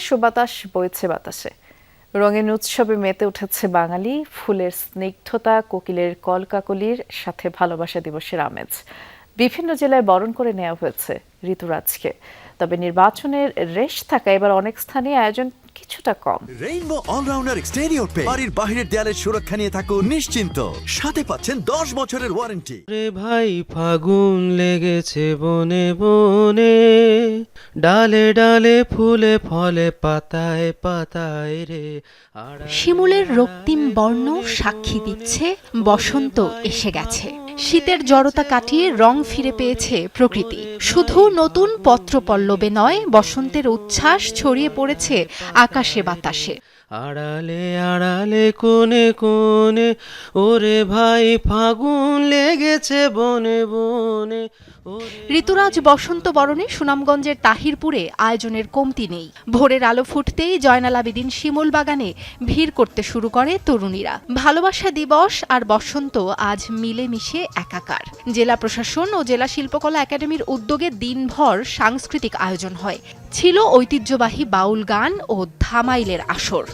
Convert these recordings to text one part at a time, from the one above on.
সুবাতাস বইছে বাতাসে। রঙিন উৎসবে মেতে উঠেছে বাঙালি। ফুলের স্নিগ্ধতা, কোকিলের কলকাকলির সাথে ভালোবাসা দিবসের আমেজ। বিভিন্ন জেলায় বরণ করে নেওয়া হয়েছে ঋতুরাজকে। তবে নির্বাচনের রেশ থাকা এবার অনেক স্থানে আয়োজন কিছুটা কম। রেইনবো অলরাউন্ডার এক্সটেরিয়র পে বাড়ির বাহিরের দেয়ালের সুরক্ষা নিয়ে থাকুন নিশ্চিন্ত। সাথে পাচ্ছেন 10 বছরের ওয়ারেন্টি। রে ভাই ফাগুন লেগেছে বনে বনে, ডালে ডালে ফুলে ফলে পাতায় পাতায় রে। শিমুলের রক্তিম বর্ণ সাক্ষী দিচ্ছে বসন্ত এসে গেছে। শীতের জড়তা কাটিয়ে রং ফিরে পেয়েছে প্রকৃতি। শুধু নতুন পত্রপল্লবে নয়, বসন্তের উচ্ছ্বাস ছড়িয়ে পড়েছে আকাশে বাতাসে। আড়ালে আড়ালে কোনে কোনে, ওরে ভাই ফাগুন লেগেছে বনে বনে। ঋতুরাজ বসন্ত বরণে সুনামগঞ্জের তাহিরপুরে আয়োজনের কমতি নেই। ভোরের আলো ফুটতেই জয়নাল আবেদীন শিমুল বাগানে ভিড় করতে শুরু করে তরুণীরা। ভালোবাসা দিবস আর বসন্ত আজ মিলেমিশে একাকার। জেলা প্রশাসন ও জেলা শিল্পকলা একাডেমির উদ্যোগে দিনভর সাংস্কৃতিক আয়োজন হয়। ছিল ঐতিহ্যবাহী বাউল গান ও ধামাইলের আসর।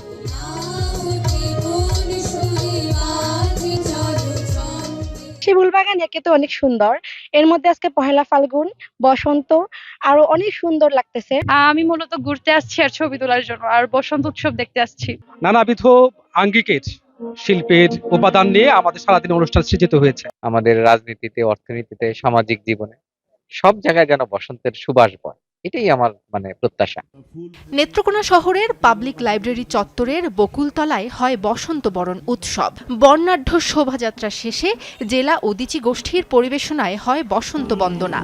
শিমুল বাগান একে তো অনেক সুন্দর, এর মধ্যে আজকে পহেলা ফাল্গুন, বসন্ত আরো অনেক সুন্দর লাগতেছে। আমি মূলত ঘুরতে আসছি আর ছবি তোলার জন্য, আর বসন্ত উৎসব দেখতে আসছি। নানাবিধ আঙ্গিকের শিল্পের উপাদান নিয়ে আমাদের সারাদিন অনুষ্ঠান সৃজিত হয়েছে। আমাদের রাজনীতিতে, অর্থনীতিতে, সামাজিক জীবনে সব জায়গায় যেন বসন্তের সুবাস বয়, এটাই আমার প্রত্যাশা। নেত্রকোনা শহরের পাবলিক লাইব্রেরি চত্বরের বকুলতলায় হয় বসন্ত বরণ উৎসব। বর্ণাঢ্য শোভাযাত্রা শেষে জেলা উদীচী গোষ্ঠীর পরিবেশনায় হয় বসন্ত বন্দনা।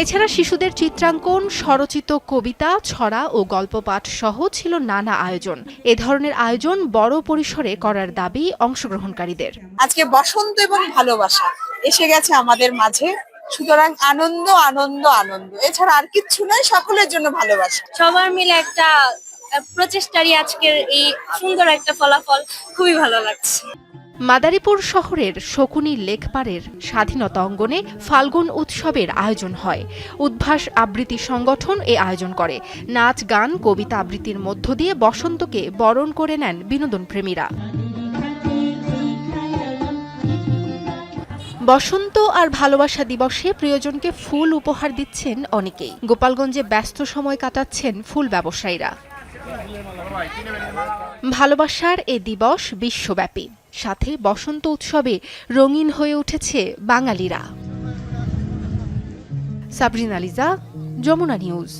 এছাড়া শিশুদের চিত্রাঙ্কন, স্বরচিত কবিতা, ছড়া ও গল্প পাঠ সহ ছিল নানা আয়োজন। এ ধরনের আয়োজন বড় পরিসরে করার দাবি অংশগ্রহণকারীদের। আজকে বসন্ত এবং ভালোবাসা এসে গেছে আমাদের মাঝে, সুতরাং আনন্দ আনন্দ আনন্দ, এছাড়া আর কিচ্ছু নয়। সকলের জন্য ভালোবাসা, সবার মিলে একটা প্রচেষ্টারই আজকের এই সুন্দর একটা ফলাফল, খুবই ভালো লাগছে। মাদারীপুর শহরের শকুনি লেকপাড়ের স্বাধীনতা অঙ্গনে ফাল্গুন উৎসবের আয়োজন হয়। উদ্ভাস আবৃত্তি সংগঠন এ আয়োজন করে। নাচ, গান, কবিতা আবৃত্তির মধ্য দিয়ে বসন্তকে বরণ করে নেন বিনোদন প্রেমীরা। বসন্ত আর ভালোবাসা দিবসে প্রিয়জনকে ফুল উপহার দিচ্ছেন অনেকেই। গোপালগঞ্জে ব্যস্ত সময় কাটাচ্ছেন ফুল ব্যবসায়ীরা। ভালোবাসার এ দিবস বিশ্বব্যাপী, সাথে বসন্ত উৎসবে রঙিন হয়ে উঠেছে বাঙালিরা। সাবরিনা লিজা, যমুনা নিউজ।